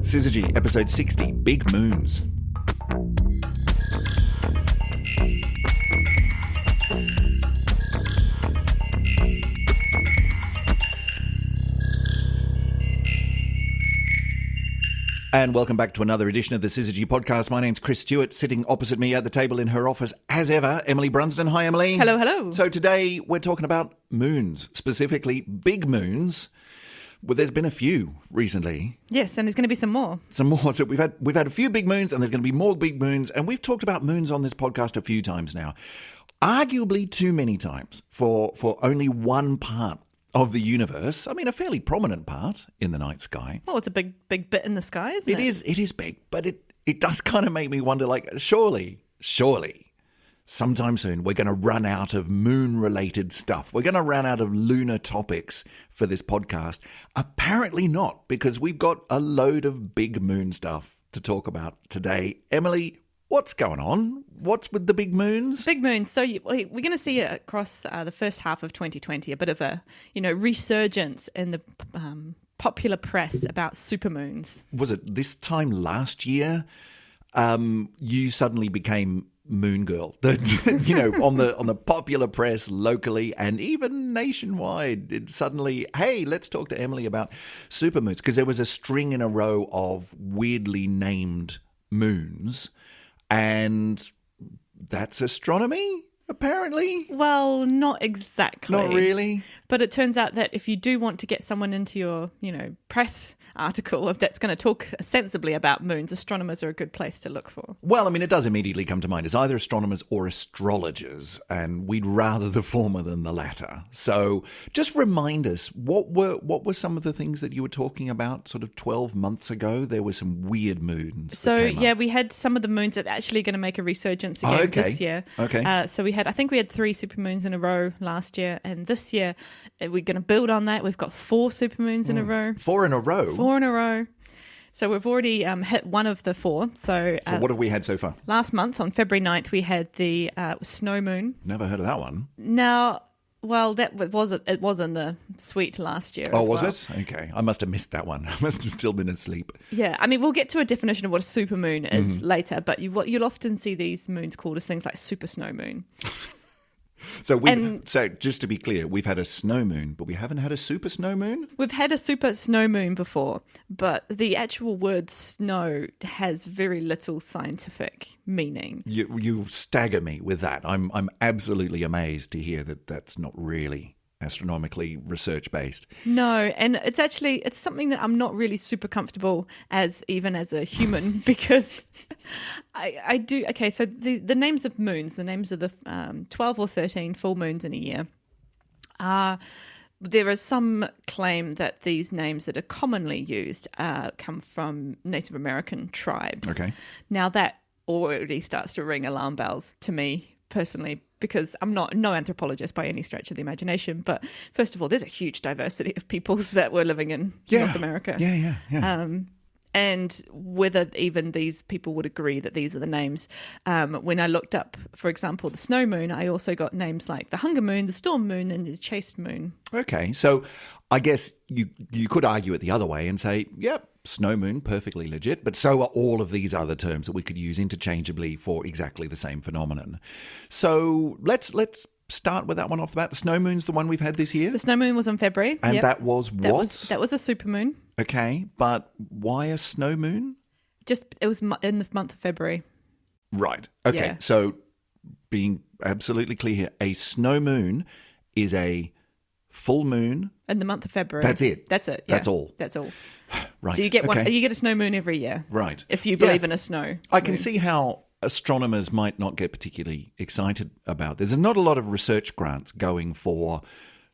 Syzygy, episode 60, Big Moons. And welcome back to another edition of the Syzygy podcast. My name's Chris Stewart. Sitting opposite me at the table in her office, as ever, Emily Brunsden. Hi, Emily. Hello, hello. So today we're talking about moons, specifically big moons. Well, there's been a few recently. Yes, and there's going to be some more. Some more. So we've had a few big moons, and there's going to be more big moons. And we've talked about moons on this podcast a few times now. Arguably too many times for only one part of the universe. I mean, a fairly prominent part in the night sky. Oh, it's a big bit in the sky, isn't it? It is big, but it does kind of make me wonder, like, surely, sometime soon we're going to run out of moon-related stuff. We're going to run out of lunar topics for this podcast. Apparently not, because we've got a load of big moon stuff to talk about today. Emily, what's going on? What's with the big moons? Big moons. So we're going to see across the first half of 2020 a bit of a resurgence in the popular press about supermoons. Was it this time last year you suddenly became Moon Girl? On the popular press locally and even nationwide, it suddenly, hey, let's talk to Emily about supermoons, because there was a string in a row of weirdly named moons. And that's astronomy, apparently? Well, not exactly. Not really? But it turns out that if you do want to get someone into your, press article that's going to talk sensibly about moons, astronomers are a good place to look for. Well, I mean, it does immediately come to mind. It's either astronomers or astrologers, and we'd rather the former than the latter. So just remind us, what were some of the things that you were talking about sort of 12 months ago? There were some weird moons. So, we had some of the moons that are actually going to make a resurgence again this year. Okay. So I think we had 3 supermoons in a row last year, and this year we're going to build on that. We've got 4 supermoons in a row. 4 in a row? 4 in a row. So we've already hit one of the 4. So what have we had so far? Last month, on February 9th, we had the snow moon. Never heard of that one. Now, well, it was in the suite last year. Oh, was it? Okay. I must have missed that one. I must have still been asleep. Yeah. I mean, we'll get to a definition of what a supermoon is later, but you'll often see these moons called as things like super snow moon. So just to be clear, we've had a snow moon, but we haven't had a super snow moon? We've had a super snow moon before, but the actual word snow has very little scientific meaning. You stagger me with that. I'm absolutely amazed to hear that that's not really astronomically research-based. No, and it's something that I'm not really super comfortable even as a human, because I do. Okay, so the names of moons, the names of the 12 or 13 full moons in a year there is some claim that these names that are commonly used come from Native American tribes. Okay. Now that already starts to ring alarm bells to me personally, because I'm no anthropologist by any stretch of the imagination. But first of all, there's a huge diversity of peoples that were living in North America. Yeah. And whether even these people would agree that these are the names. When I looked up, for example, the snow moon, I also got names like the hunger moon, the storm moon, and the chaste moon. Okay, so I guess you could argue it the other way and say, yep, snow moon, perfectly legit, but so are all of these other terms that we could use interchangeably for exactly the same phenomenon. So let's start with that one off the bat. The snow moon's the one we've had this year? The snow moon was in February. And that was what? That was a supermoon. Okay, but why a snow moon? It was in the month of February. Right. Okay, Yeah. So being absolutely clear here, a snow moon is a full moon in the month of February. That's it. That's it. Yeah. That's all. That's all. Right. So you get okay. you get a snow moon every year. Right. If you believe in a snow. I can see how astronomers might not get particularly excited about this. There's not a lot of research grants going for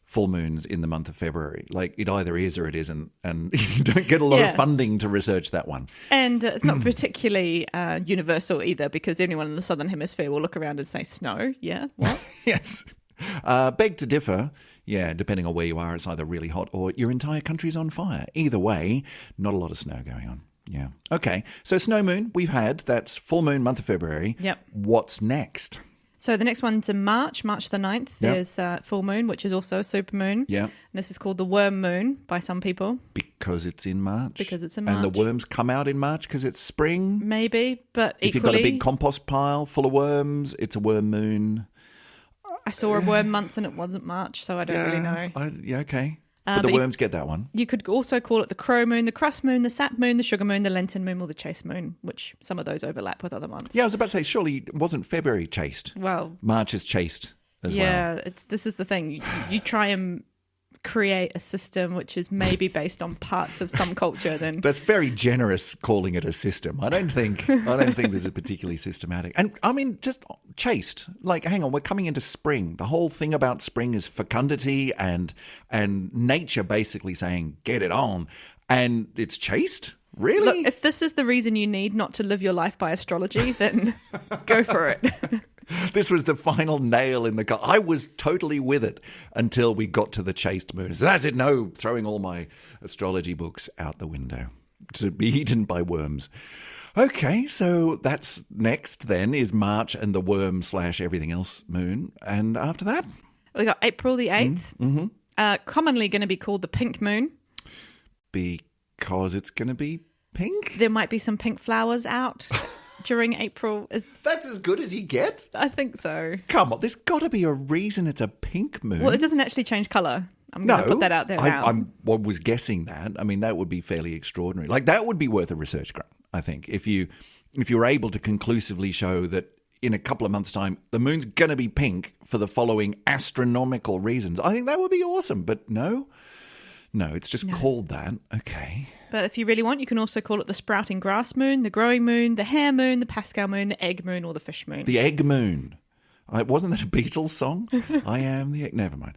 full moons in the month of February. Like, it either is or it isn't, and you don't get a lot of funding to research that one. And it's not particularly universal either, because anyone in the Southern Hemisphere will look around and say, snow? Yeah, what? Yes. Beg to differ. Yeah, depending on where you are, it's either really hot or your entire country's on fire. Either way, not a lot of snow going on. Yeah. Okay. So snow moon, we've had. That's full moon, month of February. Yep. What's next? So the next one's in March the 9th. There's full moon, which is also a super moon. Yeah. And this is called the worm moon by some people. Because it's in March. Because it's in And the March. worms come out in March because it's spring. Maybe, but If you've equally, got a big compost pile full of worms, it's a worm moon. I saw a worm months and it wasn't March, so I don't really know. Okay. But the but worms get that one. You could also call it the crow moon, the crust moon, the sap moon, the sugar moon, the lenten moon, or the chase moon, which some of those overlap with other months. Yeah, I was about to say, surely it wasn't February chaste. Well, March is chaste as well. yeah, this is the thing. You try and create a system which is maybe based on parts of some culture, then That's very generous calling it a system. I don't think this is particularly systematic. And I mean, just chaste. Like, hang on, we're coming into spring. The whole thing about spring is fecundity and nature basically saying, get it on. And it's chaste? Really? look, if this is the reason you need not to live your life by astrology, then go for it. This was the final nail in the coffin. I was totally with it until we got to the chaste moon. So that's it. No, throwing all my astrology books out the window to be eaten by worms. Okay, so that's next then is March and the worm / everything else moon. And after that? We got April the 8th, commonly going to be called the pink moon. Because it's going to be pink? There might be some pink flowers out during April. That's as good as you get? I think so. Come on, there's got to be a reason it's a pink moon. Well, it doesn't actually change colour. I'm going to put that out there now. I was guessing that. I mean, that would be fairly extraordinary. Like, that would be worth a research grant, I think, if you were able to conclusively show that in a couple of months' time, the moon's going to be pink for the following astronomical reasons. I think that would be awesome. But no, it's just called that. Okay. But if you really want, you can also call it the sprouting grass moon, the growing moon, the hare moon, the Pascal moon, the egg moon, or the fish moon. The egg moon. Wasn't that a Beatles song? I am the egg. Never mind.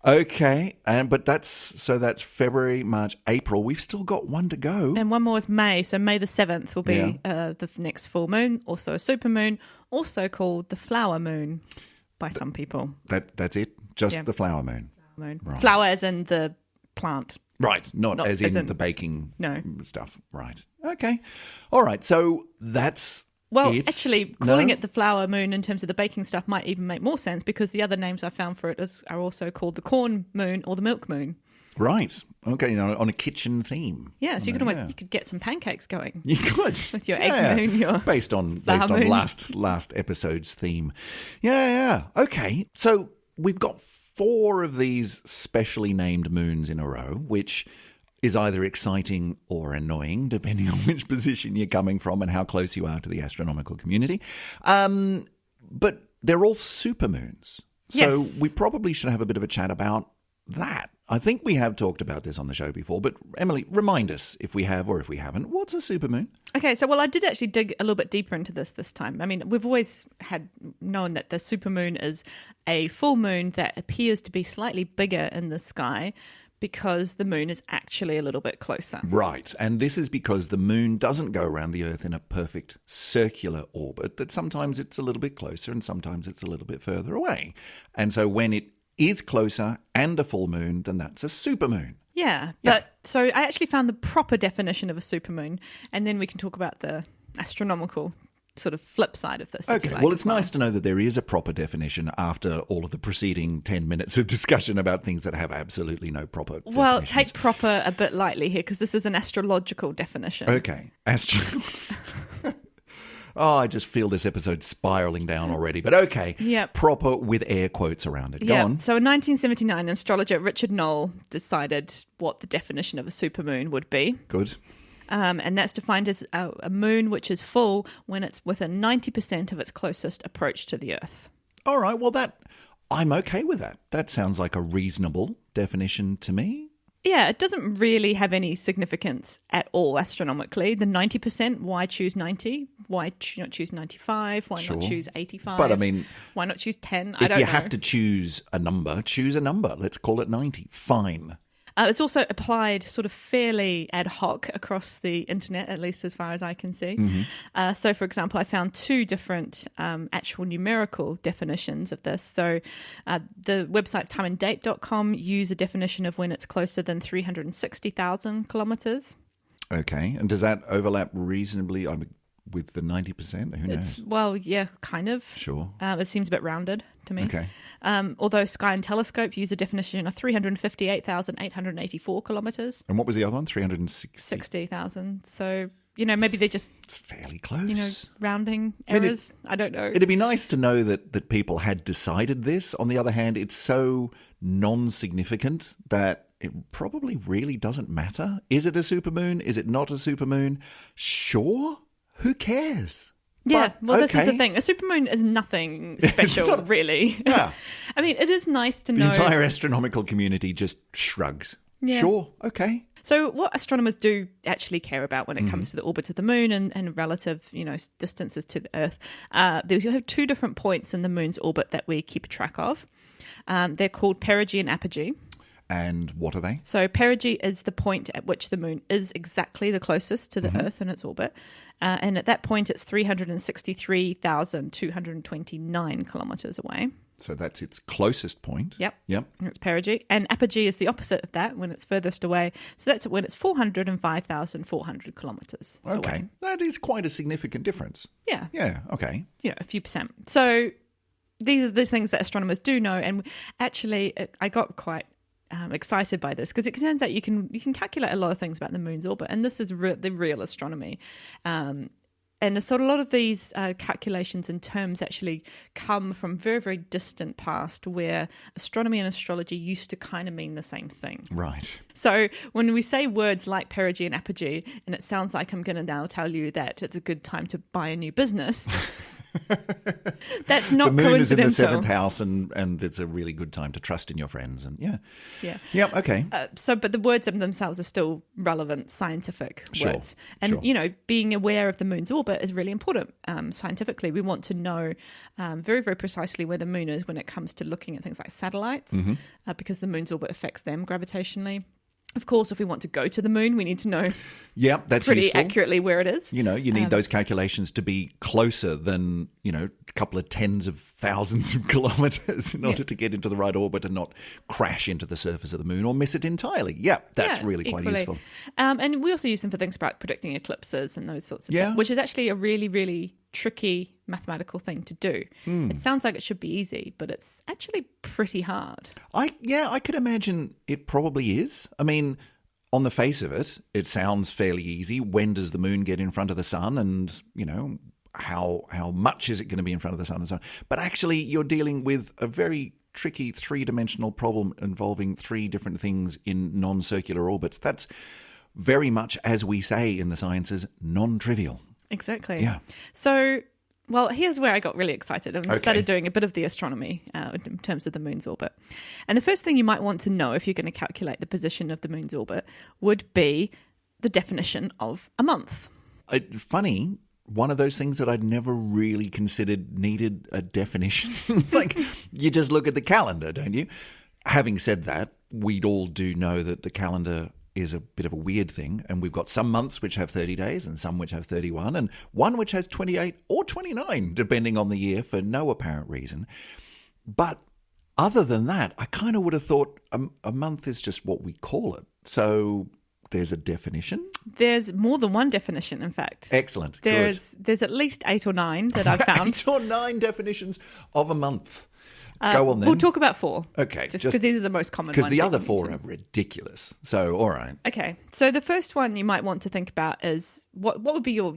Okay, but that's February, March, April. We've still got one to go. And one more is May. So May the 7th will be the next full moon, also a super moon, also called the flower moon by some people. That's it? Just the flower moon? Moon. Right. Flower as in the plant. Right, not as in the baking stuff. Right. Okay. All right, so that's... Well, actually, calling it the flower moon in terms of the baking stuff might even make more sense because the other names I found for it are also called the corn moon or the milk moon. Right. Okay, on a kitchen theme. Yeah, so you could get some pancakes going. You could. With your egg moon, your based on moon. last episode's theme. Yeah. Okay. So we've got 4 of these specially named moons in a row, which is either exciting or annoying, depending on which position you're coming from and how close you are to the astronomical community. But they're all supermoons. So Yes. we probably should have a bit of a chat about that. I think we have talked about this on the show before, but Emily, remind us if we have or if we haven't. What's a supermoon? Okay, so I did actually dig a little bit deeper into this time. I mean, we've always known that the supermoon is a full moon that appears to be slightly bigger in the sky because the moon is actually a little bit closer. Right, and this is because the moon doesn't go around the Earth in a perfect circular orbit, that sometimes it's a little bit closer and sometimes it's a little bit further away. And so when it is closer and a full moon, then that's a supermoon. Yeah, but so I actually found the proper definition of a supermoon, and then we can talk about the astronomical sort of flip side of this. Okay, well, it's nice to know that there is a proper definition after all of the preceding 10 minutes of discussion about things that have absolutely no proper definitions. Well, take proper a bit lightly here because this is an astrological definition. Okay, Oh, I just feel this episode spiraling down already. But okay, Yep. proper with air quotes around it. Go on. So in 1979, astrologer Richard Knoll decided what the definition of a supermoon would be. Good. And that's defined as a moon which is full when it's within 90% of its closest approach to the Earth. All right, well, I'm okay with that. That sounds like a reasonable definition to me. Yeah, it doesn't really have any significance at all astronomically. The 90%, why choose 90? Why not choose 95? Why Sure. not choose 85? But I mean, why not choose 10? if I don't you know. have to choose a number, choose a number. Let's call it 90. Fine. It's also applied sort of fairly ad hoc across the internet, at least as far as I can see. Mm-hmm. So, for example, I found 2 different actual numerical definitions of this. So the websites timeanddate.com use a definition of when it's closer than 360,000 kilometers. Okay, and does that overlap reasonably? I'm with the 90%? Who knows? Well, yeah, kind of. Sure. It seems a bit rounded to me. Okay. Although Sky and Telescope use a definition of 358,884 kilometres. And what was the other one? 360? 60,000. So, maybe they're just, It's fairly close. rounding errors. I don't know. It'd be nice to know that people had decided this. On the other hand, it's so non-significant that it probably really doesn't matter. Is it a supermoon? Is it not a supermoon? Sure. Who cares? Yeah, But, well, this is the okay. thing. A supermoon is nothing special, not- really. Yeah. I mean, it is nice to The know. entire astronomical community just shrugs. Yeah. Sure. Okay. So what astronomers do actually care about when it comes to the orbit of the moon and relative, distances to the Earth, you have two different points in the moon's orbit that we keep track of. They're called perigee and apogee. And what are they? So perigee is the point at which the moon is exactly the closest to the Earth in its orbit. And at that point, it's 363,229 kilometres away. So that's its closest point. Yep. Yep. And it's perigee. And apogee is the opposite of that when it's furthest away. So that's when it's 405,400 kilometres Okay. away. That is quite a significant difference. Yeah. Yeah. Okay. A few percent. So these are those things that astronomers do know. And actually, I got quite excited by this because it turns out you can calculate a lot of things about the moon's orbit, and this is the real astronomy. And so a lot of these calculations and terms actually come from very, very distant past where astronomy and astrology used to kind of mean the same thing. Right. So when we say words like perigee and apogee, and it sounds like I'm going to now tell you that it's a good time to buy a new business, that's not The moon is in the coincidental. seventh house, and it's a really good time to trust in your friends. And yeah. Yeah. Yep. Okay. But the words themselves are still relevant scientific Sure, words. And, sure. being aware of the moon's orbit is really important scientifically. We want to know very, very precisely where the moon is when it comes to looking at things like satellites, because the moon's orbit affects them gravitationally. Of course, if we want to go to the moon, we need to know Yep. That's pretty useful. accurately where it is. You need those calculations to be closer than, a couple of tens of thousands of kilometers in order to get into the right orbit and not crash into the surface of the moon or miss it entirely. Yeah, that's Yeah, really quite equally. useful. And we also use them for things like predicting eclipses and those sorts of Yeah. things, which is actually a really, really tricky mathematical thing to do. It sounds like it should be easy, but it's actually pretty hard. I could imagine it probably is. I mean, on the face of it, it sounds fairly easy. When does the moon get in front of the sun? And, how much is it going to be in front of the sun and so on? But actually, you're dealing with a very tricky three-dimensional problem involving three different things in non-circular orbits. That's very much, as we say in the sciences, non-trivial. Exactly. Yeah. So, well, here's where I got really excited and Okay. started doing a bit of the astronomy in terms of the moon's orbit. And the first thing you might want to know if you're going to calculate the position of the moon's orbit would be the definition of a month. Funny, one of those things that I'd never really considered needed a definition. Like, you just look at the calendar, don't you? Having said that, we'd all do know that the calendar is a bit of a weird thing, and we've got some months which have 30 days and some which have 31 and one which has 28 or 29 depending on the year for no apparent reason. But other than that, I kind of would have thought a month is just what we call it. So there's a definition. There's more than one definition, in fact. Excellent. Good. There's at least 8 or 9 that I've found. 8 or 9 definitions of a month. Go on then. We'll talk about 4. Okay, Just just- because these are the most common ones. Because the that other we 4 mentioned. are ridiculous. So, all right. Okay, so the first one you might want to think about is what would be your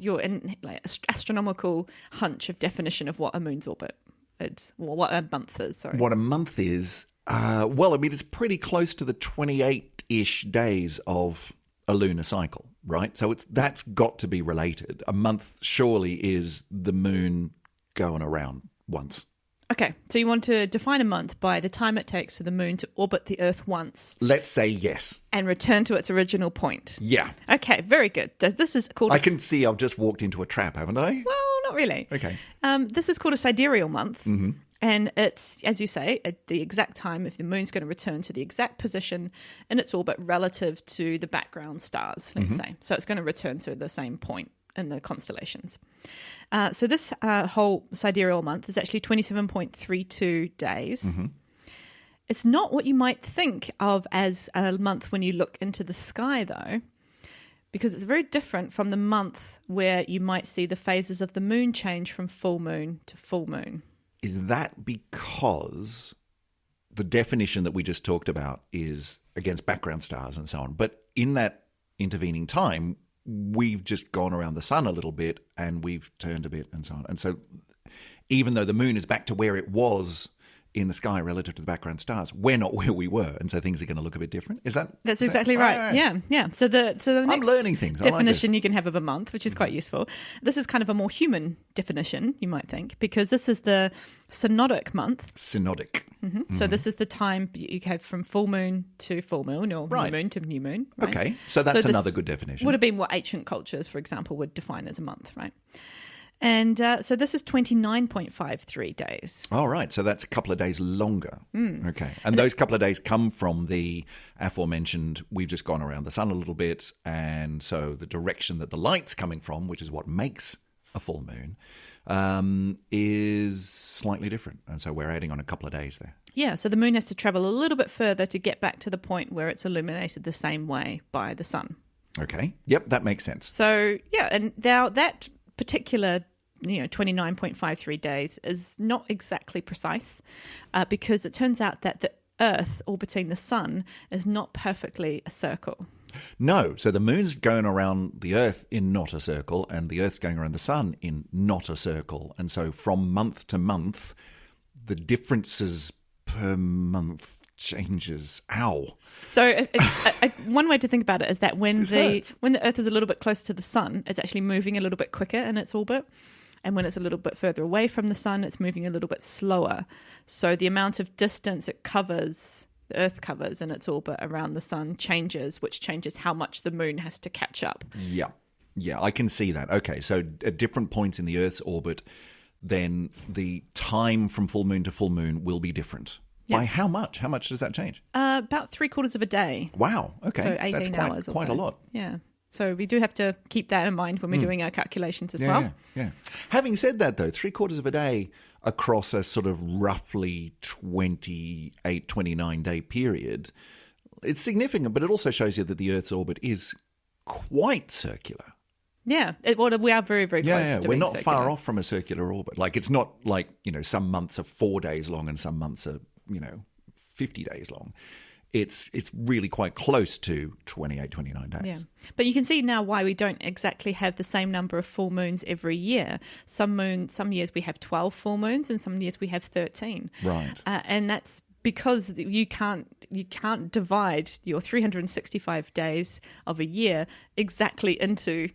astronomical hunch of definition of what a moon's orbit is, or what a month is, sorry. What a month is, it's pretty close to the 28-ish days of a lunar cycle, right? So that's got to be related. A month surely is the moon going around once. Okay, so you want to define a month by the time it takes for the moon to orbit the Earth once Let's say yes. and return to its original point. Yeah. Okay, very good. This is called I can see I've just walked into a trap, haven't I? well, not really. Okay. This is called a sidereal month. And it's, as you say, at the exact time if the moon's going to return to the exact position in its orbit relative to the background stars, let's say. So it's going to return to the same point in the constellations. So this whole sidereal month is actually 27.32 days. It's not what you might think of as a month when you look into the sky, though, because it's very different from the month where you might see the phases of the moon change from full moon to full moon. Is that because the definition that we just talked about is against background stars and so on? But in that intervening time, we've just gone around the sun a little bit and we've turned a bit and so on. And so even though the moon is back to where it was in the sky relative to the background stars, we're not where we were, and so things are going to look a bit different. That's exactly right? Yeah. So the I'm next learning things. definition you can have of a month, which is quite useful. This is kind of a more human definition, you might think, because this is the synodic month. Synodic. So this is the time you have from full moon to full moon, or Right. new moon to new moon. Right? Okay, so that's this another good definition. Would have been what ancient cultures, for example, would define as a month, right? And so this is 29.53 days. All right, so that's a couple of days longer. Okay, and those couple of days come from the aforementioned, we've just gone around the sun a little bit, and so the direction that the light's coming from, which is what makes a full moon, is slightly different. And so we're adding on a couple of days there. Yeah, so the moon has to travel a little bit further to get back to the point where it's illuminated the same way by the sun. Okay, yep, that makes sense. So, yeah, and now that particular 29.53 days is not exactly precise because it turns out that the Earth orbiting the sun is not perfectly a circle. No, so the moon's going around the Earth in not a circle, and the Earth's going around the sun in not a circle. And so from month to month, the differences per month changes. Ow. So one way to think about it is that when This the hurts. Earth is a little bit closer to the sun, it's actually moving a little bit quicker in its orbit. And when it's a little bit further away from the sun, it's moving a little bit slower. So the amount of distance the Earth covers in its orbit around the sun changes, which changes how much the moon has to catch up. Yeah, I can see that. Okay, so at different points in the Earth's orbit, then the time from full moon to full moon will be different. Yeah. By how much? How much does that change? About 3/4 of a day. Wow, okay. So 18 That's hours or quite so. a lot. Yeah. So we do have to keep that in mind when we're doing our calculations as well. Yeah. Having said that, though, 3/4 of a day across a sort of roughly 28, 29-day period, it's significant, but it also shows you that the Earth's orbit is quite circular. Yeah. We are very, very close to We're being not circular. far off from a circular orbit. Like, it's not like, some months are 4 days long and some months are, 50 days long. It's really quite close to 28, 29 days. Yeah. But you can see now why we don't exactly have the same number of full moons every year. Some years we have 12 full moons and some years we have 13. Right. And that's because you can't divide your 365 days of a year exactly into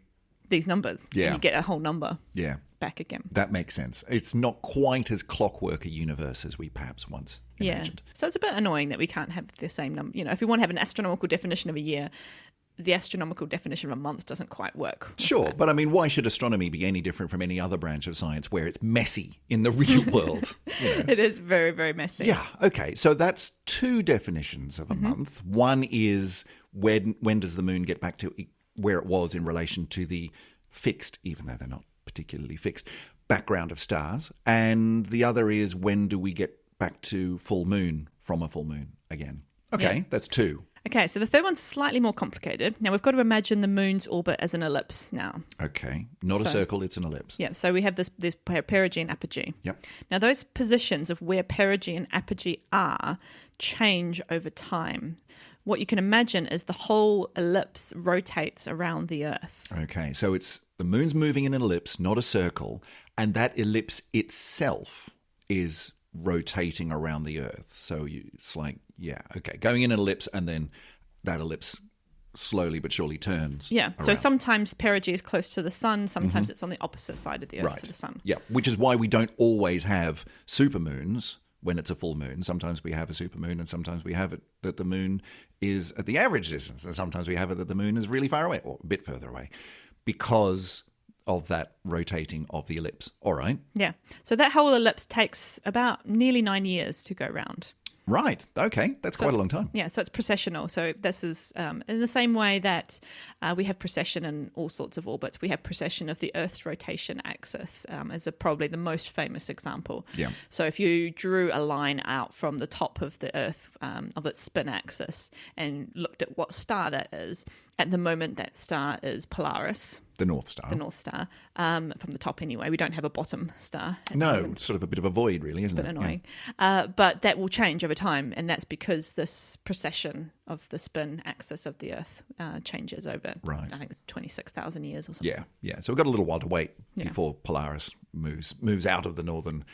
these numbers. Yeah. And you get a whole number Yeah. back again. That makes sense. It's not quite as clockwork a universe as we perhaps once imagined. So it's a bit annoying that we can't have the same number. If we want to have an astronomical definition of a year, the astronomical definition of a month doesn't quite work. with Sure, that. but I mean, why should astronomy be any different from any other branch of science where it's messy in the real world? It is very, very messy. Yeah, okay. So that's two definitions of a month. One is when does the moon get back to where it was in relation to the fixed, even though they're not particularly fixed, background of stars. And the other is when do we get back to full moon from a full moon again? Okay, Yeah. that's two. Okay, so the third one's slightly more complicated. Now we've got to imagine the moon's orbit as an ellipse now. Okay, not a So- circle, it's an ellipse. Yeah, so we have this perigee and apogee. Yep. Now those positions of where perigee and apogee are change over time. What you can imagine is the whole ellipse rotates around the Earth. Okay, so it's the moon's moving in an ellipse, not a circle, and that ellipse itself is rotating around the Earth. So it's like, going in an ellipse, and then that ellipse slowly but surely turns. Yeah, so around. sometimes perigee is close to the sun, sometimes it's on the opposite side of the Earth Right. to the sun. Yeah, which is why we don't always have supermoons when it's a full moon. Sometimes we have a supermoon, and sometimes we have it that the moon is at the average distance, and sometimes we have it that the moon is really far away, or a bit further away, because of that rotating of the ellipse. All right. Yeah, so that whole ellipse takes about nearly 9 years to go round. Right. Okay. That's quite a long time. Yeah, so it's precessional. So this is in the same way that we have precession in all sorts of orbits. We have precession of the Earth's rotation axis as probably the most famous example. Yeah. So if you drew a line out from the top of the Earth, of its spin axis, and looked at what star that is, At the moment, that star is Polaris, The North Star. the North Star, from the top anyway. We don't have a bottom star. At the No, moment. it's sort of a bit of a void, really, isn't Bit it? annoying. But that will change over time, and that's because this precession of the spin axis of the Earth changes over, Right. I think it's 26,000 years or something. Yeah. So we've got a little while to wait before Polaris moves out of the northern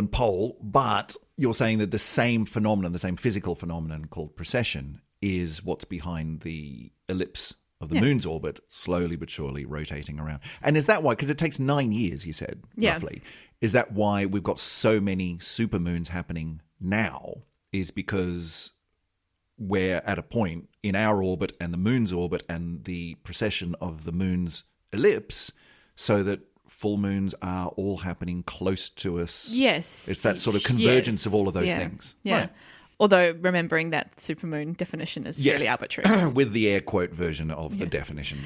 pole. But you're saying that the same phenomenon, the same physical phenomenon called precession, is what's behind the ellipse of the moon's orbit, slowly but surely rotating around. And is that why? Because it takes 9 years, you said, roughly. Is that why we've got so many supermoons happening now? Is because we're at a point in our orbit and the moon's orbit and the precession of the moon's ellipse, so that full moons are all happening close to us. Yes. It's that sort of convergence of all of those Yeah. things. Yeah. Right. Although remembering that supermoon definition is fairly arbitrary. With the air quote version of the definition,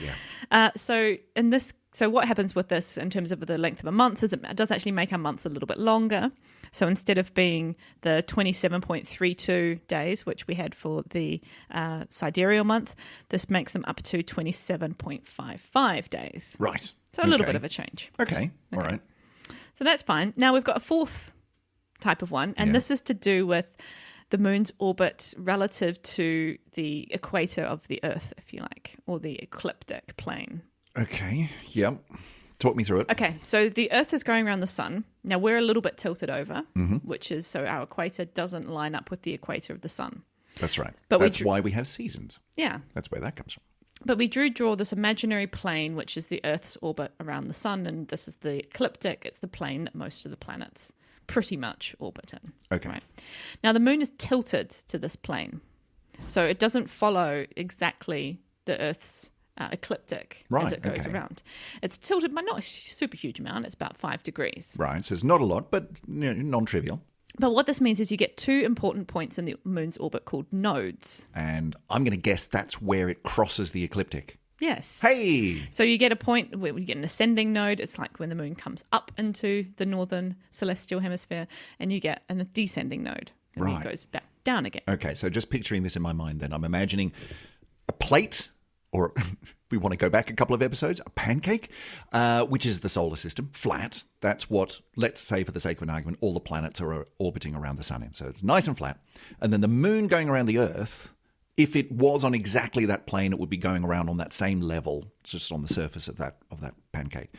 So what happens with this in terms of the length of a month is it does actually make our months a little bit longer. So instead of being the 27.32 days, which we had for the sidereal month, this makes them up to 27.55 days. Right. So a little bit of a change. Okay. All right. So that's fine. Now we've got a fourth type of one, and this is to do with the moon's orbit relative to the equator of the Earth, if you like, or the ecliptic plane. Okay. Yep. Talk me through it. Okay, so the Earth is going around the sun. Now we're a little bit tilted over, which is so our equator doesn't line up with the equator of the sun. That's right. But That's why we have seasons. Yeah, That's where that comes from. but we draw this imaginary plane, which is the Earth's orbit around the sun, and this is the ecliptic. It's the plane that most of the planets pretty much orbit in. Okay. Right. Now the moon is tilted to this plane, so it doesn't follow exactly the Earth's ecliptic as Right, it goes okay. around. It's tilted by not a super huge amount. It's about 5 degrees. Right. So it's not a lot, but non-trivial. But what this means is you get two important points in the moon's orbit called nodes. And I'm going to guess that's where it crosses the ecliptic. Yes. Hey! So you get a point where you get an ascending node. It's like when the moon comes up into the northern celestial hemisphere, and you get a descending node. And then Right. it goes back down again. Okay, so just picturing this in my mind then, I'm imagining a plate, or we want to go back a couple of episodes, a pancake, which is the solar system, flat. That's what, let's say for the sake of an argument, all the planets are orbiting around the sun in. So it's nice and flat. And then the moon going around the Earth, if it was on exactly that plane, it would be going around on that same level, just on the surface of that pancake.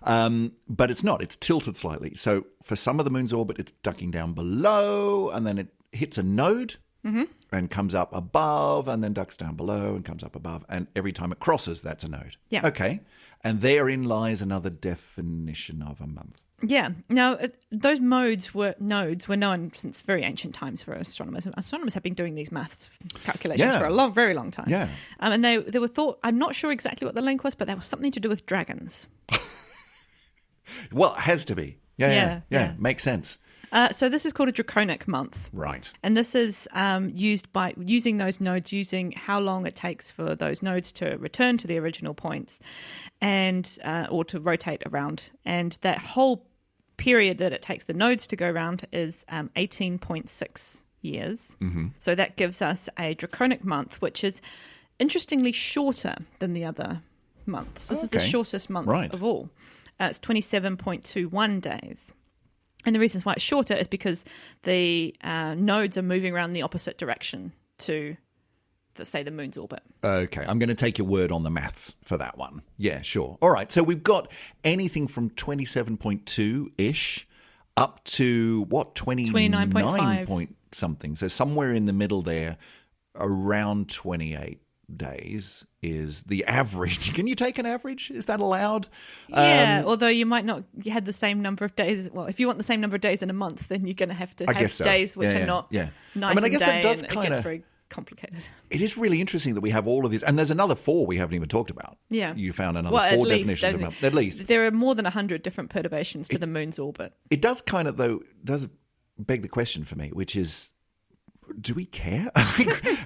But it's not. It's tilted slightly. So for some of the moon's orbit, it's ducking down below, and then it hits a node and comes up above, and then ducks down below and comes up above. And every time it crosses, that's a node. Yeah. Okay. And therein lies another definition of a month. Yeah. Now, those nodes were known since very ancient times for astronomers. Astronomers have been doing these maths calculations Yeah. for a very long time. Yeah. And they were thought, I'm not sure exactly what the link was, but there was something to do with dragons. Well, it has to be. Yeah. Yeah. Makes sense. So this is called a draconic month. Right. And this is used by using those nodes, using how long it takes for those nodes to return to the original points, and or to rotate around. And that whole period that it takes the nodes to go around is 18.6 years. Mm-hmm. So that gives us a draconic month, which is interestingly shorter than the other months. This is the Okay. shortest month Right. of all. It's 27.21 days. And the reasons why it's shorter is because the nodes are moving around the opposite direction to, say, the moon's orbit. Okay, I'm going to take your word on the maths for that one. Yeah, sure. All right, so we've got anything from 27.2-ish up to, what, 29 point something. So somewhere in the middle there, around 28 days is the average. Can you take an average? Is that allowed? Yeah, although you might not, you had the same number of days. Well, if you want the same number of days in a month, then you're going to have to have guess so. days which Yeah, are not yeah. nice I mean, I and guess day, that does and kinda- it gets very complicated. It is really interesting that we have all of these. And there's another 4 we haven't even talked about. Yeah. You found another Well, 4 at least, definitions of don't month. At least. There are more than 100 different perturbations to the moon's orbit. It does kind of, though, does beg the question for me, which is, do we care?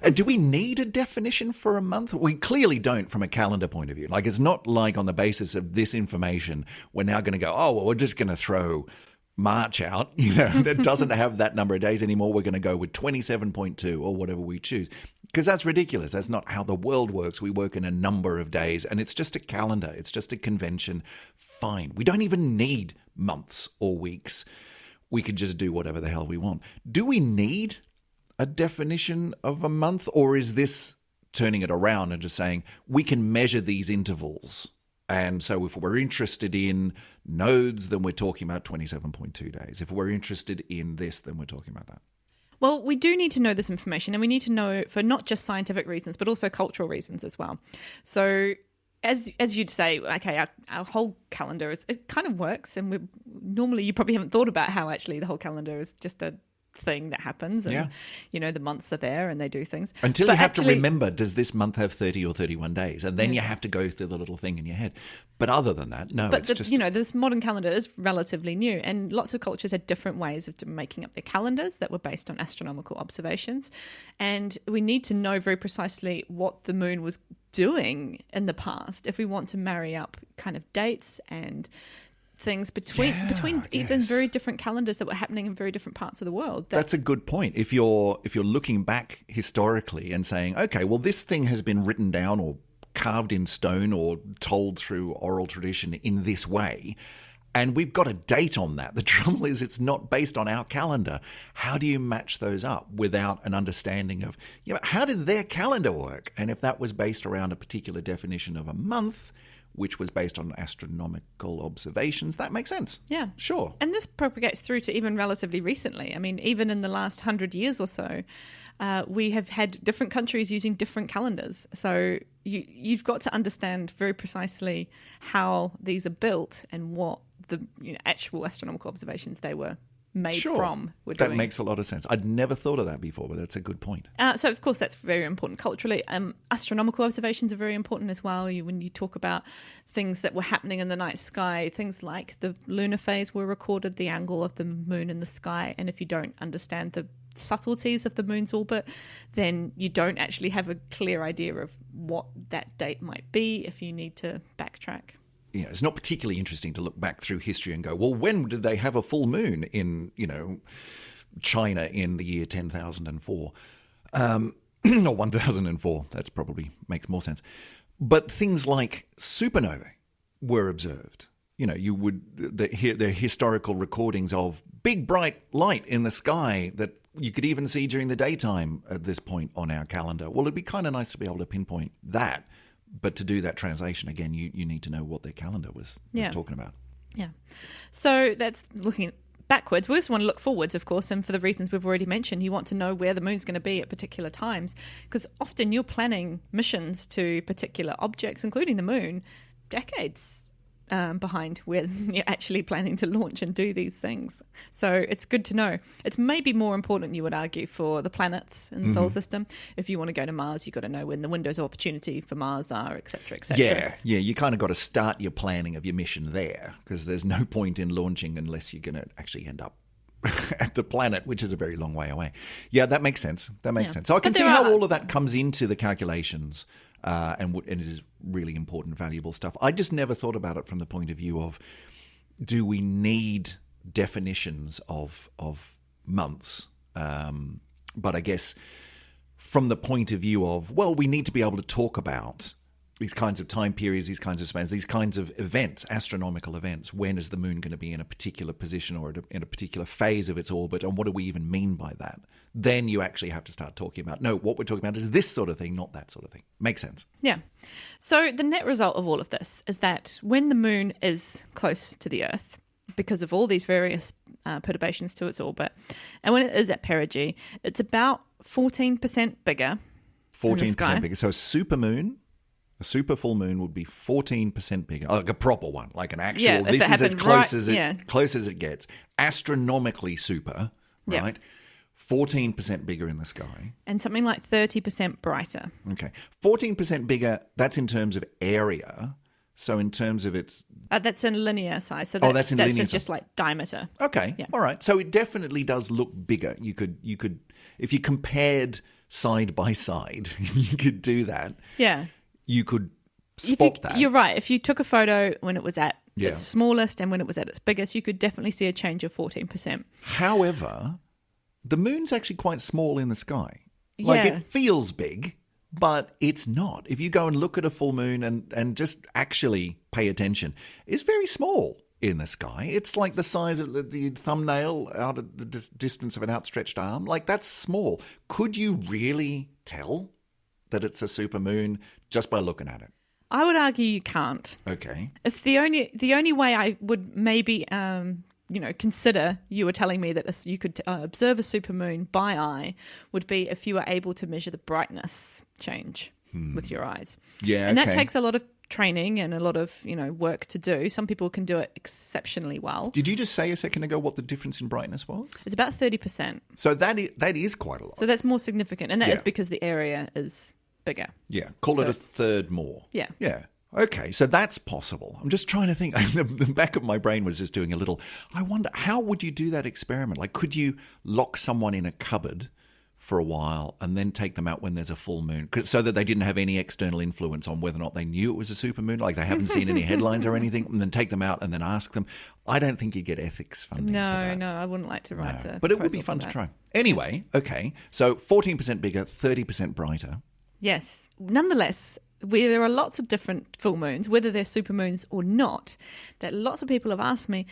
And do we need a definition for a month? We clearly don't from a calendar point of view. Like, it's not like on the basis of this information, we're now going to go, oh, well, we're just going to throw March out, that doesn't have that number of days anymore. We're going to go with 27.2 or whatever we choose. Because that's ridiculous. That's not how the world works. We work in a number of days, and it's just a calendar. It's just a convention. Fine. We don't even need months or weeks. We could just do whatever the hell we want. Do we need a definition of a month, or is this turning it around and just saying we can measure these intervals? And so if we're interested in nodes, then we're talking about 27.2 days. If we're interested in this, then we're talking about that. Well, we do need to know this information, and we need to know for not just scientific reasons, but also cultural reasons as well. So as you'd say, okay, our whole calendar it kind of works, and normally you probably haven't thought about how actually the whole calendar is just a thing that happens, and the months are there and they do things until you have to remember, does this month have 30 or 31 days, and then you have to go through the little thing in your head. But other than that, no. But this modern calendar is relatively new, and lots of cultures had different ways of making up their calendars that were based on astronomical observations, and we need to know very precisely what the moon was doing in the past if we want to marry up kind of dates and things between even very different calendars that were happening in very different parts of the world. That's a good point. If you're looking back historically and saying, okay, well, this thing has been written down or carved in stone or told through oral tradition in this way, and we've got a date on that. The trouble is it's not based on our calendar. How do you match those up without an understanding of, how did their calendar work? And if that was based around a particular definition of a month, which was based on astronomical observations, that makes sense. Yeah. Sure. And this propagates through to even relatively recently. I mean, even in the last 100 years or so, we have had different countries using different calendars. So you've got to understand very precisely how these are built and what the actual astronomical observations they were made from were doing. That makes a lot of sense. I'd never thought of that before, but that's a good point. So, of course, that's very important culturally. Astronomical observations are very important as well. When you talk about things that were happening in the night sky, things like the lunar phase were recorded, the angle of the moon in the sky. And if you don't understand the subtleties of the moon's orbit, then you don't actually have a clear idea of what that date might be if you need to backtrack. It's not particularly interesting to look back through history and go, well, when did they have a full moon in, China in the year 10,004? Or 1004. That's probably makes more sense. But things like supernovae were observed. There are historical recordings of big bright light in the sky that you could even see during the daytime at this point on our calendar. Well, it'd be kind of nice to be able to pinpoint that. But to do that translation, again, you need to know what their calendar was talking about. Yeah. So that's looking backwards. We also want to look forwards, of course, and for the reasons we've already mentioned, you want to know where the moon's going to be at particular times, because often you're planning missions to particular objects, including the moon, decades behind where you're actually planning to launch and do these things. So it's good to know. It's maybe more important, you would argue, for the planets in the solar system. If you want to go to Mars, you've got to know when the windows of opportunity for Mars are, et cetera, et cetera. Yeah. You kind of got to start your planning of your mission there, because there's no point in launching unless you're going to actually end up at the planet, which is a very long way away. Yeah, that makes sense. So I can see how all of that comes into the calculations. And is really important, valuable stuff. I just never thought about it from the point of view of, do we need definitions of months? But I guess from the point of view of, well, we need to be able to talk about these kinds of time periods, these kinds of spans, these kinds of events, astronomical events. When is the moon going to be in a particular position or in a particular phase of its orbit? And what do we even mean by that? Then you actually have to start talking about, no, what we're talking about is this sort of thing, not that sort of thing. Makes sense. Yeah. So the net result of all of this is that when the moon is close to the Earth, because of all these various perturbations to its orbit, and when it is at perigee, it's about 14% bigger. 14% bigger. So a super full moon would be 14% bigger, like a proper one, like an actual. Yeah, this is as close as it gets. Astronomically super, right? 14% bigger in the sky. And something like 30% brighter. Okay. 14% bigger, that's in terms of area. So in terms of its... that's in linear size. So that's in linear just size. Like diameter. Okay. Yeah. All right. So it definitely does look bigger. You could, if you compared side by side, you could do that. Yeah. You could spot that. You're right. If you took a photo when it was at its smallest and when it was at its biggest, you could definitely see a change of 14%. However, the moon's actually quite small in the sky. Like, Yeah. it feels big, but it's not. If you go and look at a full moon and just actually pay attention, it's very small in the sky. It's like the size of the thumbnail out of the distance of an outstretched arm. Like, that's small. Could you really tell that it's a supermoon just by looking at it? I would argue you can't. Okay. If the only way I would maybe consider you were telling me that you could observe a supermoon by eye would be if you were able to measure the brightness change with your eyes. Yeah, and that okay. takes a lot of training and a lot of work to do. Some people can do it exceptionally well. Did you just say a second ago what the difference in brightness was? It's about 30%. So that is quite a lot. So that's more significant, and that is Yeah. because the area is bigger. Yeah, call it So- a third more. Yeah. Yeah. Okay, so that's possible. I'm just trying to think. The back of my brain was just doing a little. I wonder, how would you do that experiment? Like, could you lock someone in a cupboard for a while and then take them out when there's a full moon, so that they didn't have any external influence on whether or not they knew it was a supermoon, like they haven't seen any headlines or anything, and then take them out and then ask them? I don't think you'd get ethics funding for that. No, I wouldn't like to write the But it would be proposal fun for to that. try. Anyway, okay, so 14% bigger, 30% brighter. Yes. Nonetheless, there are lots of different full moons, whether they're supermoons or not, that lots of people have asked me,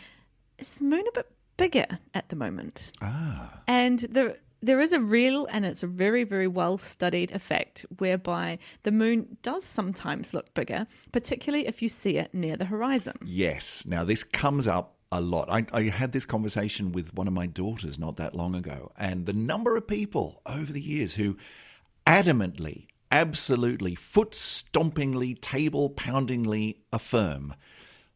is the moon a bit bigger at the moment? Ah. And there is a real, and it's a very, very well-studied effect whereby the moon does sometimes look bigger, particularly if you see it near the horizon. Yes. Now, this comes up a lot. I had this conversation with one of my daughters not that long ago, and the number of people over the years who adamantly, absolutely, foot-stompingly, table-poundingly affirm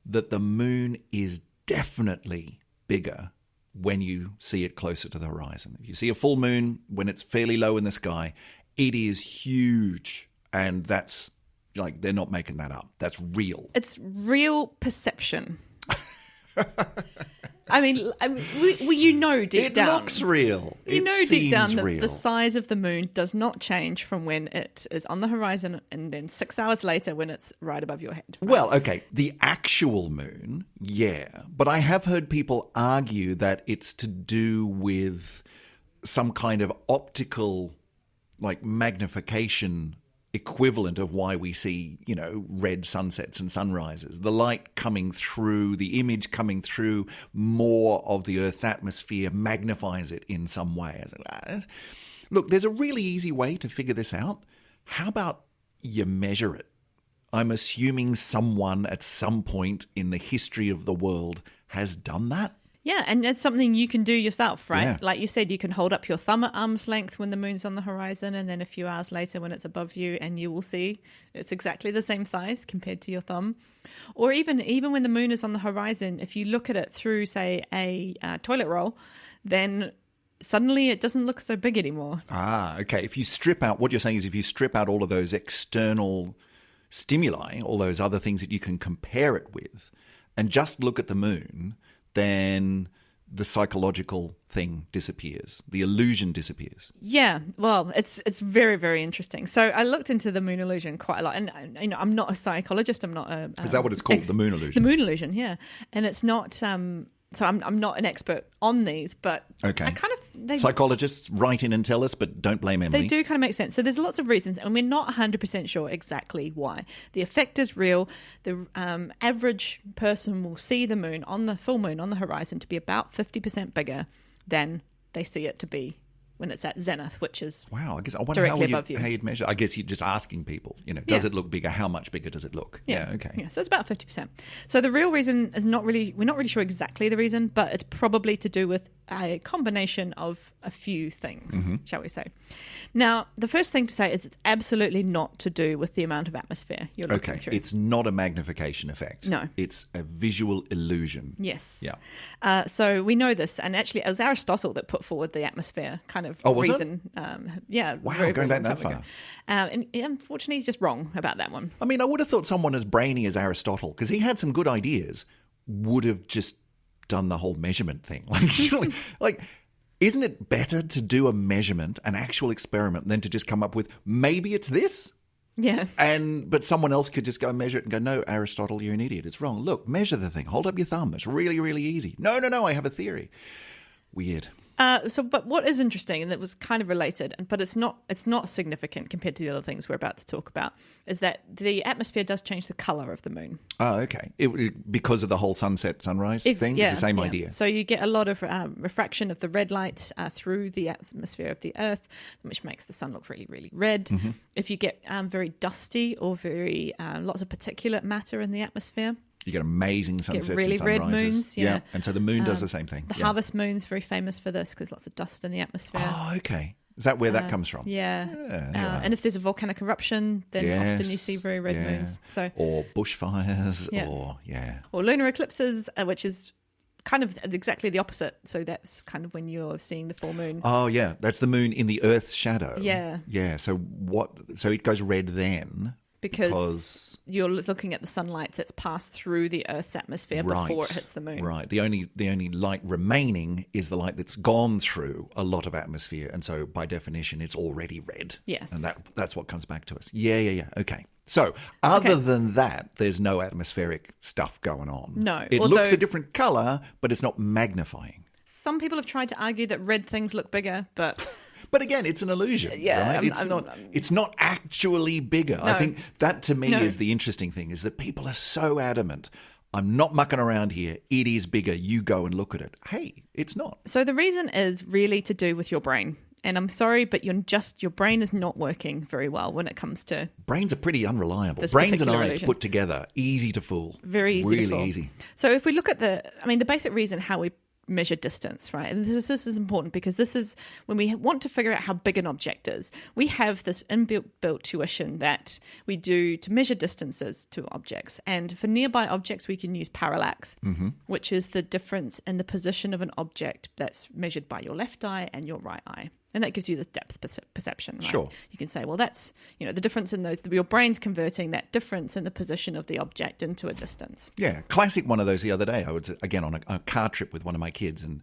that the moon is definitely bigger when you see it closer to the horizon. If you see a full moon when it's fairly low in the sky, it is huge. And that's, like, they're not making that up. That's real. It's real perception. I mean, deep It down. looks real. You It know deep down seems that real. the size of the moon does not change from when it is on the horizon and then 6 hours later when it's right above your head. right? Well, okay, the actual moon, yeah. But I have heard people argue that it's to do with some kind of optical, like, magnification equivalent of why we see, red sunsets and sunrises. The light coming through, the image coming through more of the Earth's atmosphere magnifies it in some way. Look, there's a really easy way to figure this out. How about you measure it? I'm assuming someone at some point in the history of the world has done that. Yeah, and it's something you can do yourself, right? Yeah. Like you said, you can hold up your thumb at arm's length when the moon's on the horizon, and then a few hours later when it's above you, and you will see it's exactly the same size compared to your thumb. Or even when the moon is on the horizon, if you look at it through, say, a toilet roll, then suddenly it doesn't look so big anymore. Ah, okay. If you strip out, what you're saying is if you strip out all of those external stimuli, all those other things that you can compare it with, and just look at the moon, then the psychological thing disappears. The illusion disappears. Yeah, well, it's very, very interesting. So I looked into the moon illusion quite a lot, and I'm not a psychologist. I'm not a. Is that what it's called? The moon illusion? The moon illusion, yeah, and it's not. So I'm not an expert on these, but Okay. I kind of Psychologists, write in and tell us, but don't blame Emily. they do kind of make sense. So there's lots of reasons, and we're not 100% sure exactly why. The effect is real. The average person will see the moon the full moon on the horizon to be about 50% bigger than they see it to be when it's at zenith, which is Wow, I guess I wonder directly above you. how you'd measure. I guess you're just asking people, does Yeah. it look bigger? How much bigger does it look? Yeah, okay. Yeah, so it's about 50%. So the real reason is we're not really sure exactly the reason, but it's probably to do with a combination of a few things, Mm-hmm. shall we say. Now, the first thing to say is it's absolutely not to do with the amount of atmosphere you're looking Okay, through. it's not a magnification effect. No. It's a visual illusion. Yes. Yeah. So we know this, and actually it was Aristotle that put forward the atmosphere kind of Oh, was it? reason. Yeah. Wow, very, going very back long that time ago. And unfortunately, he's just wrong about that one. I mean, I would have thought someone as brainy as Aristotle, because he had some good ideas, would have just done the whole measurement thing. Like, surely, isn't it better to do a measurement, an actual experiment, than to just come up with maybe it's this? Yeah. But someone else could just go measure it and go, no, Aristotle, you're an idiot. It's wrong. Look, measure the thing. Hold up your thumb. It's really, really easy. No, I have a theory. Weird. But what is interesting, and that was kind of related, but it's not significant compared to the other things we're about to talk about, is that the atmosphere does change the color of the moon. Oh, okay. Because of the whole sunset sunrise thing? Yeah, it's the same yeah. idea. So you get a lot of refraction of the red light through the atmosphere of the Earth, which makes the sun look really, really red. Mm-hmm. If you get very dusty or very lots of particulate matter in the atmosphere, You get amazing sunsets really and red sunrises. moons, yeah. And so the moon does the same thing. the yeah. harvest moon's very famous for this because lots of dust in the atmosphere. Oh, okay. Is that where that comes from? Yeah. there you are. And if there's a volcanic eruption, then often you see very red yeah. moons. So, Or bushfires, Yeah. or or lunar eclipses, which is kind of exactly the opposite. So that's kind of when you're seeing the full moon. Oh, yeah. That's the moon in the Earth's shadow. Yeah. Yeah. So it goes red then because you're looking at the sunlight that's passed through the Earth's atmosphere before it hits the moon. Right. The only light remaining is the light that's gone through a lot of atmosphere, and so by definition, it's already red. Yes. And that's what comes back to us. Yeah. Okay. So other than that, there's no atmospheric stuff going on. No, It although- looks a different color, but it's not magnifying. Some people have tried to argue that red things look bigger, but But again, it's an illusion, Yeah, right? It's not actually bigger. I think that to me is the interesting thing, is that people are so adamant. I'm not mucking around here. It is bigger. You go and look at it. Hey, it's not. so the reason is really to do with your brain. And I'm sorry, but your brain is not working very well when it comes to Brains are pretty unreliable. This Brains and particular eyes illusion. put together, easy to fool. very easy really to fool. easy. So if we look at the basic reason how we measure distance, right? And this is important because this is when we want to figure out how big an object is. We have this inbuilt tuition that we do to measure distances to objects. And for nearby objects, we can use parallax, which is the difference in the position of an object that's measured by your left eye and your right eye. And that gives you the depth perception, right? Sure. You can say, well, that's, the difference in your brain's converting that difference in the position of the object into a distance. Yeah, classic one of those the other day. I was, again, on a car trip with one of my kids and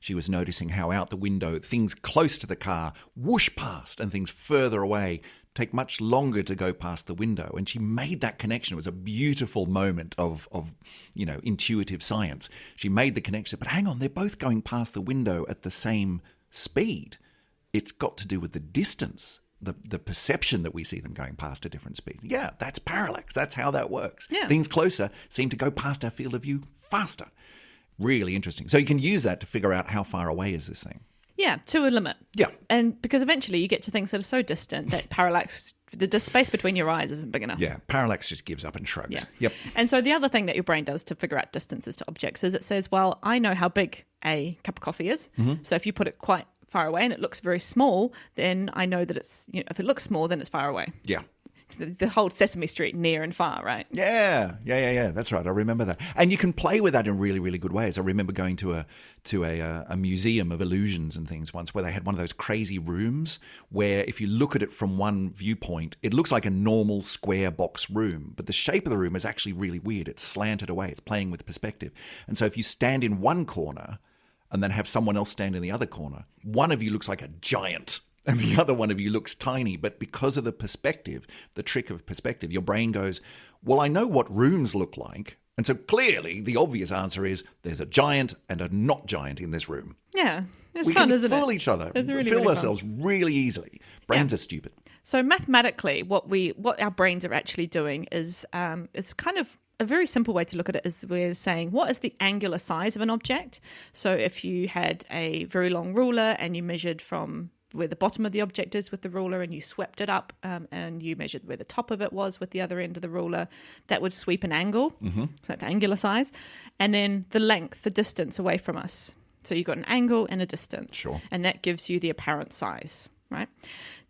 she was noticing how out the window things close to the car whoosh past and things further away take much longer to go past the window. And she made that connection. It was a beautiful moment of intuitive science. She made the connection, but hang on, they're both going past the window at the same speed. It's got to do with the distance, the perception that we see them going past at different speeds. Yeah, that's parallax. That's how that works. Yeah. Things closer seem to go past our field of view faster. Really interesting. So you can use that to figure out how far away is this thing. Yeah, to a limit. Yeah. And because eventually you get to things that are so distant that parallax, the space between your eyes isn't big enough. Yeah, parallax just gives up and shrugs. Yeah. Yep. And so the other thing that your brain does to figure out distances to objects is it says, well, I know how big a cup of coffee is. Mm-hmm. So if you put it quite far away and it looks very small, then I know that it's, if it looks small, then it's far away. Yeah. It's the whole Sesame Street, near and far, right? Yeah. That's right. I remember that, and you can play with that in really, really good ways. I remember going to a museum of illusions and things once, where they had one of those crazy rooms where, if you look at it from one viewpoint, it looks like a normal square box room, but the shape of the room is actually really weird. It's slanted away. It's playing with perspective, and so if you stand in one corner and then have someone else stand in the other corner, one of you looks like a giant and the other one of you looks tiny. But because of the perspective, the trick of perspective, your brain goes, well, I know what rooms look like. And so clearly the obvious answer is there's a giant and a not giant in this room. Yeah. It's We fun, can isn't it? fool each other, It's really, fool really fun. ourselves really easily. Brains Yeah. are stupid. So mathematically, what our brains are actually doing is it's kind of a very simple way to look at it is we're saying what is the angular size of an object. So if you had a very long ruler and you measured from where the bottom of the object is with the ruler and you swept it up and you measured where the top of it was with the other end of the ruler, that would sweep an angle. Mm-hmm. So that's angular size. And then the length, the distance away from us. So you've got an angle and a distance. Sure. And that gives you the apparent size, right?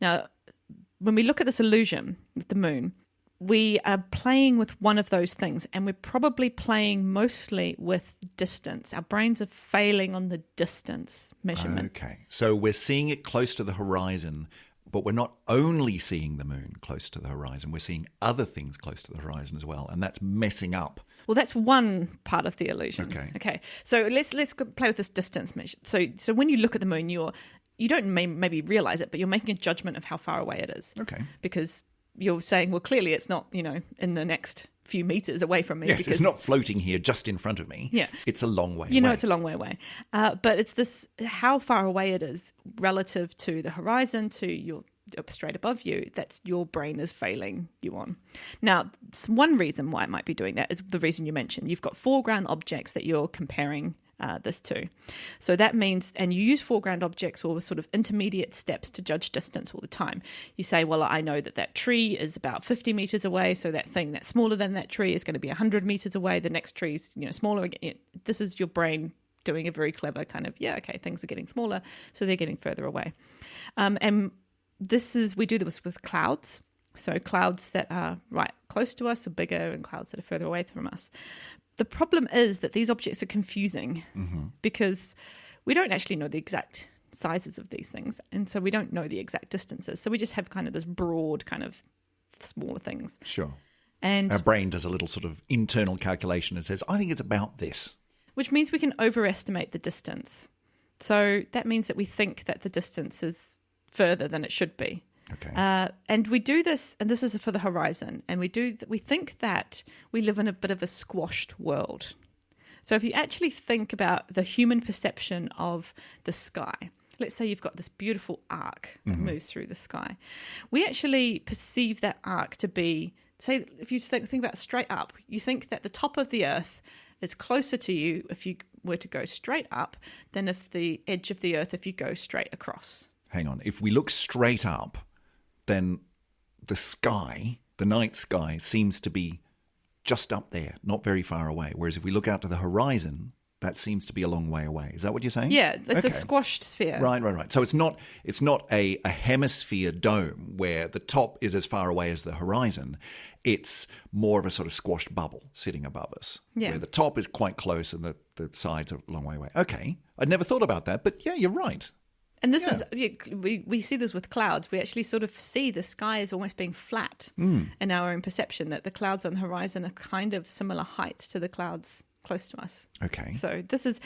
Now, when we look at this illusion with the moon, we are playing with one of those things, and we're probably playing mostly with distance. Our brains are failing on the distance measurement. Okay. So we're seeing it close to the horizon, but we're not only seeing the moon close to the horizon, we're seeing other things close to the horizon as well. And that's messing up. Well, that's one part of the illusion. Okay. So let's go play with this distance measure. So when you look at the moon, you don't maybe realize it, but you're making a judgment of how far away it is. Okay. Because you're saying, well, clearly it's not, in the next few meters away from me. Yes, because it's not floating here just in front of me. Yeah. It's a long way away. You know it's a long way away. But it's this, how far away it is relative to the horizon, to your straight above you, that's your brain is failing you on. Now, one reason why it might be doing that is the reason you mentioned. You've got foreground objects that you're comparing this to. So that means, and you use foreground objects or sort of intermediate steps to judge distance all the time. You say, well, I know that tree is about 50 meters away, so that thing that's smaller than that tree is going to be 100 meters away. The next tree is, smaller. This is your brain doing a very clever kind of, things are getting smaller, so they're getting further away. And we do this with clouds. So clouds that are right close to us are bigger and clouds that are further away from us. The problem is that these objects are confusing because we don't actually know the exact sizes of these things. And so we don't know the exact distances. So we just have kind of this broad kind of smaller things. Sure. And our brain does a little sort of internal calculation and says, I think it's about this. Which means we can overestimate the distance. So that means that we think that the distance is further than it should be. Okay. And we do this, and this is for the horizon, and we think that we live in a bit of a squashed world. So if you actually think about the human perception of the sky, let's say you've got this beautiful arc that moves through the sky. We actually perceive that arc to be, say, if you think about straight up, you think that the top of the earth is closer to you if you were to go straight up than if the edge of the earth if you go straight across. Hang on. If we look straight up, then the sky, the night sky, seems to be just up there, not very far away. Whereas if we look out to the horizon, that seems to be a long way away. Is that what you're saying? Yeah, it's a squashed sphere. Right. So it's not a hemisphere dome where the top is as far away as the horizon. It's more of a sort of squashed bubble sitting above us, where the top is quite close and the sides are a long way away. Okay, I'd never thought about that, but yeah, you're right. And this is, we see this with clouds. We actually sort of see the sky as almost being flat in our own perception, that the clouds on the horizon are kind of similar height to the clouds close to us. Okay. So this is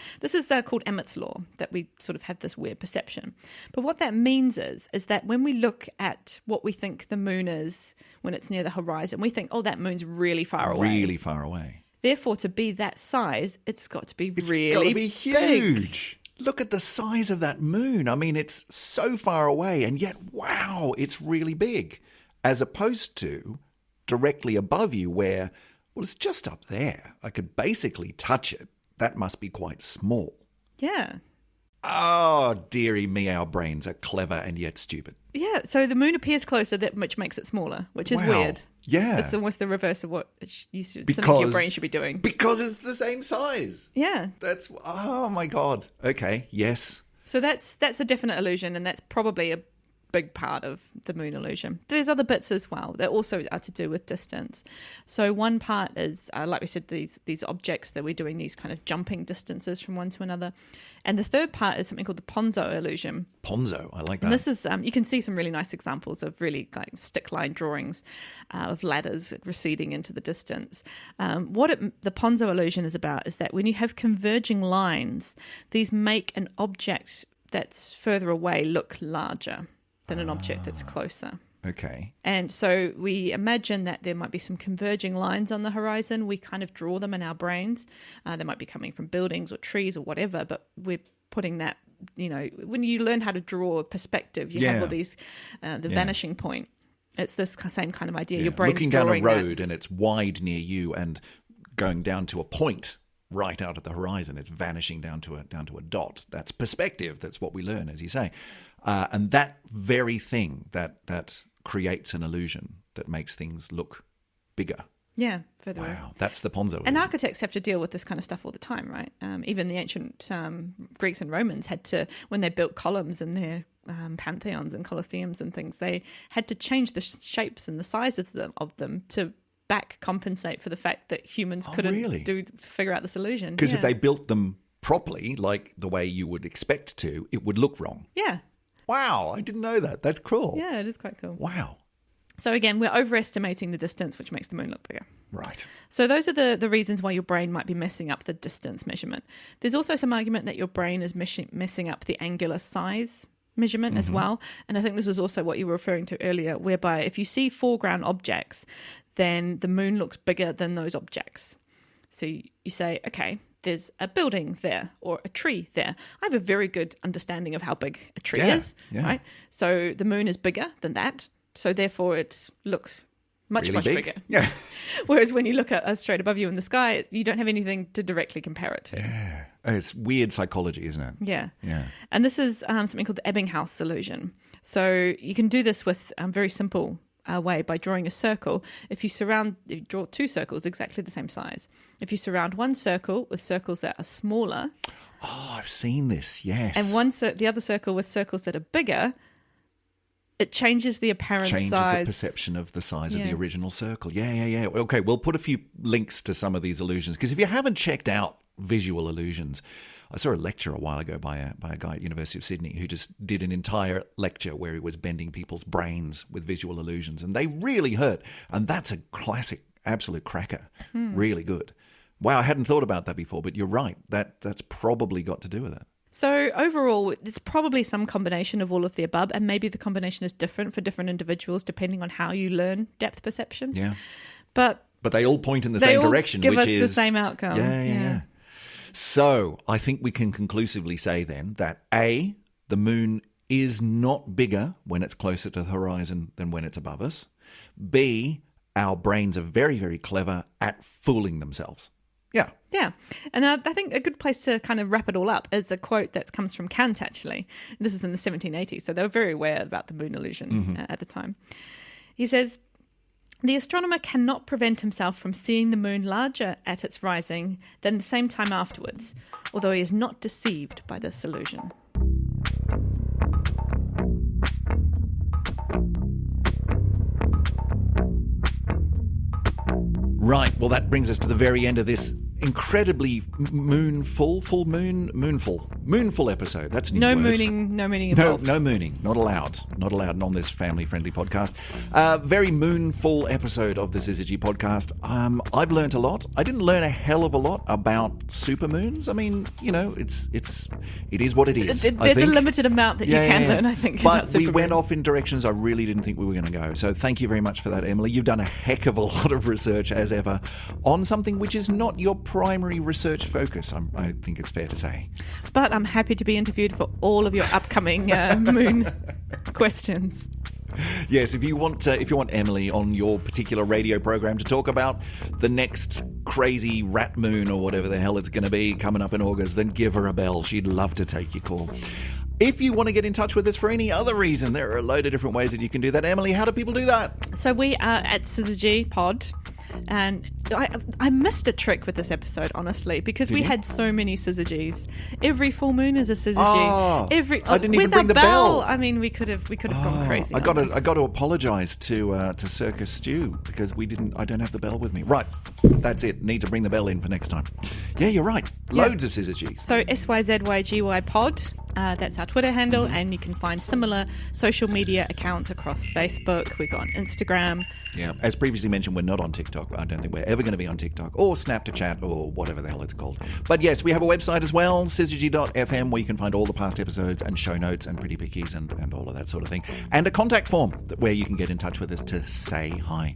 called Emmett's Law, that we sort of have this weird perception. But what that means is that when we look at what we think the moon is when it's near the horizon, we think, oh, that moon's really far away. Really far away. Therefore, to be that size, it's got to be really got to be big. huge. Look at the size of that moon. I mean, it's so far away, and yet, wow, it's really big. As opposed to directly above you where, well, it's just up there. I could basically touch it. That must be quite small. Yeah. Oh, dearie me, our brains are clever and yet stupid. Yeah, so the moon appears closer, which makes it smaller, which is Wow. weird. Yeah. It's almost the reverse of what something Because- your brain should be doing. Because it's the same size. Yeah. That's, oh my God. Okay, yes. So that's a definite illusion, and that's probably a big part of the moon illusion. There's other bits as well that also are to do with distance. So one part is, like we said, these objects that we're doing these kind of jumping distances from one to another. And the third part is something called the Ponzo illusion. Ponzo, I like that. And this is, you can see some really nice examples of really like stick line drawings of ladders receding into the distance. The Ponzo illusion is about is that when you have converging lines, these make an object that's further away look larger than an object that's closer. Okay. And so we imagine that there might be some converging lines on the horizon. We kind of draw them in our brains. They might be coming from buildings or trees or whatever, but we're putting that, when you learn how to draw a perspective, you have all these, the vanishing point. It's this same kind of idea. Yeah. Your brain's looking down a drawing road and it's wide near you and going down to a point right out at the horizon. It's vanishing down to a dot. That's perspective. That's what we learn, as you say. And that very thing that creates an illusion that makes things look bigger. Yeah, further away. Wow, that's the Ponzo illusion. And architects have to deal with this kind of stuff all the time, right? Even the ancient Greeks and Romans had to, when they built columns in their pantheons and colosseums and things, they had to change the shapes and the size of them to back compensate for the fact that humans couldn't figure out this illusion. Because if they built them properly, like the way you would expect to, it would look wrong. Yeah. Wow, I didn't know that. That's cool. Yeah, it is quite cool. Wow. So again, we're overestimating the distance, which makes the moon look bigger. Right. So those are the reasons why your brain might be messing up the distance measurement. There's also some argument that your brain is messing up the angular size measurement as well. And I think this was also what you were referring to earlier, whereby if you see foreground objects, then the moon looks bigger than those objects. So you say, okay, there's a building there or a tree there. I have a very good understanding of how big a tree is, right? So the moon is bigger than that. So therefore it looks much bigger. Yeah. Whereas when you look at straight above you in the sky, you don't have anything to directly compare it to. Yeah. It's weird psychology, isn't it? Yeah. Yeah. And this is something called the Ebbinghaus illusion. So you can do this with very simple way by drawing a circle. If you draw two circles exactly the same size. If you surround one circle with circles that are smaller. Oh, I've seen this, yes. And the other circle with circles that are bigger, it changes the apparent size. Changes the perception of the size of the original circle. Yeah. Okay, we'll put a few links to some of these illusions, because if you haven't checked out visual illusions, I saw a lecture a while ago by a guy at University of Sydney who just did an entire lecture where he was bending people's brains with visual illusions, and they really hurt. And that's a classic, absolute cracker. Really good. Wow, I hadn't thought about that before, but you're right. That's probably got to do with it. So overall, it's probably some combination of all of the above, and maybe the combination is different for different individuals depending on how you learn depth perception. Yeah. But they all point in the same direction, give which us is the same outcome. Yeah. So I think we can conclusively say then that A, the moon is not bigger when it's closer to the horizon than when it's above us. B, our brains are very, very clever at fooling themselves. Yeah. Yeah. And I think a good place to kind of wrap it all up is a quote that comes from Kant, actually. This is in the 1780s, so they were very aware about the moon illusion at the time. He says, "The astronomer cannot prevent himself from seeing the moon larger at its rising than the same time afterwards, although he is not deceived by this illusion." Right. Well, that brings us to the very end of this incredibly moonful episode. That's a new word. No mooning involved. No mooning. Not allowed on this family-friendly podcast. Very moonful episode of the Syzygy podcast. I've learnt a lot. I didn't learn a hell of a lot about supermoons. I mean, it is what it is. There's a limited amount that you can learn, I think. But we went off in directions I really didn't think we were going to go. So thank you very much for that, Emily. You've done a heck of a lot of research, as ever, on something which is not your primary research focus, I think it's fair to say. But I'm happy to be interviewed for all of your upcoming moon questions. Yes, if you want Emily on your particular radio program to talk about the next crazy rat moon or whatever the hell it's going to be coming up in August, then give her a bell. She'd love to take your call. If you want to get in touch with us for any other reason, there are a load of different ways that you can do that. Emily, how do people do that? So we are at Syzygy Pod. And I missed a trick with this episode, honestly, because we had so many Syzygys. Every full moon is a Syzygy. Oh, I didn't even bring the bell. I mean, we could have gone crazy. I got to apologise to Circus Stew because I don't have the bell with me. Right, that's it. Need to bring the bell in for next time. Yeah, you're right. Loads of Syzygys. So SYZYGY Pod. That's our Twitter handle, and you can find similar social media accounts across Facebook. We've got on Instagram. Yeah, as previously mentioned, we're not on TikTok. I don't think we're ever going to be on TikTok or Snap2Chat or whatever the hell it's called. But yes, we have a website as well, syzygy.fm, where you can find all the past episodes and show notes and pretty pickies and all of that sort of thing. And a contact form where you can get in touch with us to say hi.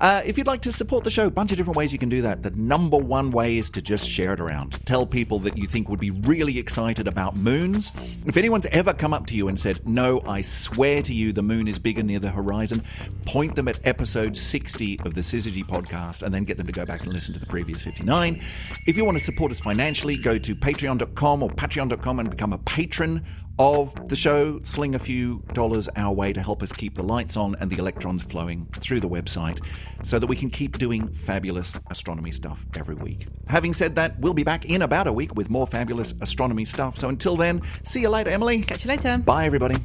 If you'd like to support the show, a bunch of different ways you can do that. The number one way is to just share it around. Tell people that you think would be really excited about moons. If anyone's ever come up to you and said, "No, I swear to you the moon is bigger near the horizon," point them at episode 60 of the Syzygy podcast and then get them to go back and listen to the previous 59. If you want to support us financially, go to patreon.com or patreon.com and become a patron of the show. Sling a few dollars our way to help us keep the lights on and the electrons flowing through the website so that we can keep doing fabulous astronomy stuff every week. Having said that, we'll be back in about a week with more fabulous astronomy stuff. So until then, see you later, Emily. Catch you later. Bye, everybody.